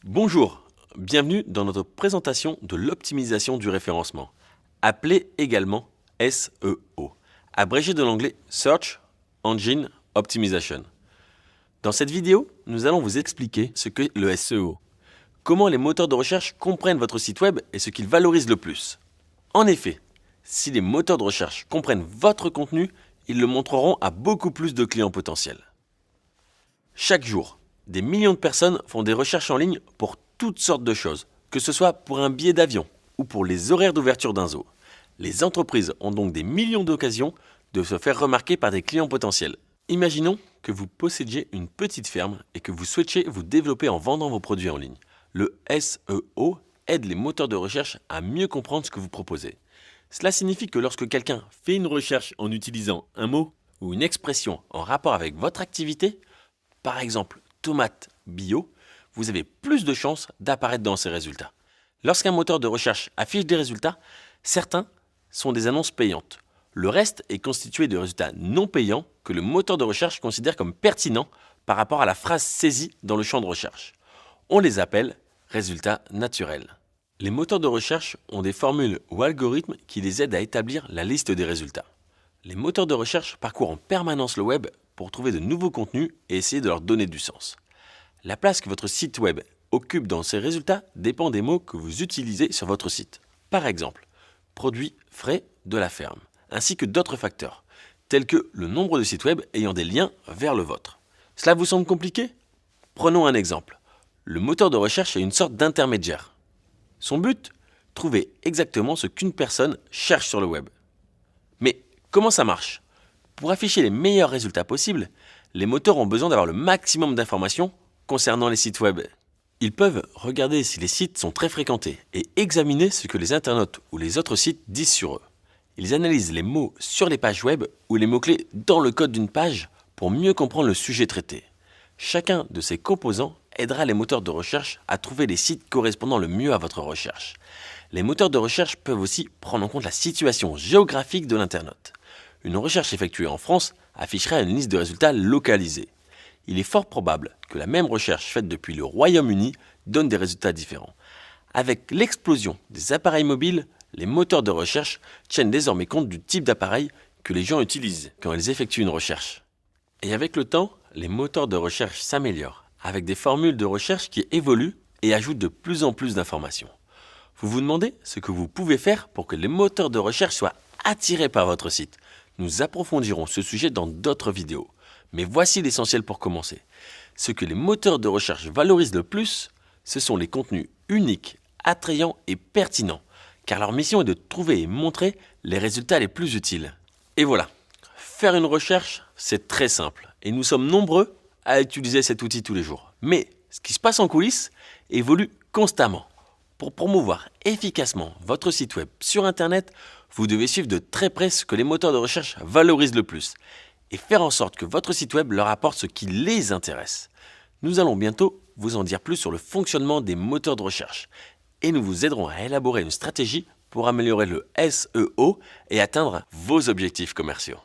Bonjour, bienvenue dans notre présentation de l'optimisation du référencement, appelée également SEO, abrégé de l'anglais Search Engine Optimization. Dans cette vidéo, nous allons vous expliquer ce qu'est le SEO, comment les moteurs de recherche comprennent votre site web et ce qu'ils valorisent le plus. En effet, si les moteurs de recherche comprennent votre contenu, ils le montreront à beaucoup plus de clients potentiels. Chaque jour, des millions de personnes font des recherches en ligne pour toutes sortes de choses, que ce soit pour un billet d'avion ou pour les horaires d'ouverture d'un zoo. Les entreprises ont donc des millions d'occasions de se faire remarquer par des clients potentiels. Imaginons que vous possédiez une petite ferme et que vous souhaitiez vous développer en vendant vos produits en ligne. Le SEO aide les moteurs de recherche à mieux comprendre ce que vous proposez. Cela signifie que lorsque quelqu'un fait une recherche en utilisant un mot ou une expression en rapport avec votre activité, par exemple tomate bio, vous avez plus de chances d'apparaître dans ces résultats. Lorsqu'un moteur de recherche affiche des résultats, certains sont des annonces payantes. Le reste est constitué de résultats non payants que le moteur de recherche considère comme pertinents par rapport à la phrase saisie dans le champ de recherche. On les appelle résultats naturels. Les moteurs de recherche ont des formules ou algorithmes qui les aident à établir la liste des résultats. Les moteurs de recherche parcourent en permanence le web pour trouver de nouveaux contenus et essayer de leur donner du sens. La place que votre site web occupe dans ces résultats dépend des mots que vous utilisez sur votre site. Par exemple, produits frais de la ferme, ainsi que d'autres facteurs, tels que le nombre de sites web ayant des liens vers le vôtre. Cela vous semble compliqué? Prenons un exemple. Le moteur de recherche est une sorte d'intermédiaire. Son but? Trouver exactement ce qu'une personne cherche sur le web. Mais comment ça marche? Pour afficher les meilleurs résultats possibles, les moteurs ont besoin d'avoir le maximum d'informations concernant les sites web. Ils peuvent regarder si les sites sont très fréquentés et examiner ce que les internautes ou les autres sites disent sur eux. Ils analysent les mots sur les pages web ou les mots-clés dans le code d'une page pour mieux comprendre le sujet traité. Chacun de ces composants aidera les moteurs de recherche à trouver les sites correspondant le mieux à votre recherche. Les moteurs de recherche peuvent aussi prendre en compte la situation géographique de l'internaute. Une recherche effectuée en France affichera une liste de résultats localisés. Il est fort probable que la même recherche faite depuis le Royaume-Uni donne des résultats différents. Avec l'explosion des appareils mobiles, les moteurs de recherche tiennent désormais compte du type d'appareil que les gens utilisent quand ils effectuent une recherche. Et avec le temps, les moteurs de recherche s'améliorent, avec des formules de recherche qui évoluent et ajoutent de plus en plus d'informations. Vous vous demandez ce que vous pouvez faire pour que les moteurs de recherche soient attirés par votre site. Nous approfondirons ce sujet dans d'autres vidéos. Mais voici l'essentiel pour commencer. Ce que les moteurs de recherche valorisent le plus, ce sont les contenus uniques, attrayants et pertinents, car leur mission est de trouver et montrer les résultats les plus utiles. Et voilà, faire une recherche, c'est très simple, et nous sommes nombreux à utiliser cet outil tous les jours. Mais ce qui se passe en coulisses évolue constamment. Pour promouvoir efficacement votre site web sur Internet, vous devez suivre de très près ce que les moteurs de recherche valorisent le plus et faire en sorte que votre site web leur apporte ce qui les intéresse. Nous allons bientôt vous en dire plus sur le fonctionnement des moteurs de recherche et nous vous aiderons à élaborer une stratégie pour améliorer le SEO et atteindre vos objectifs commerciaux.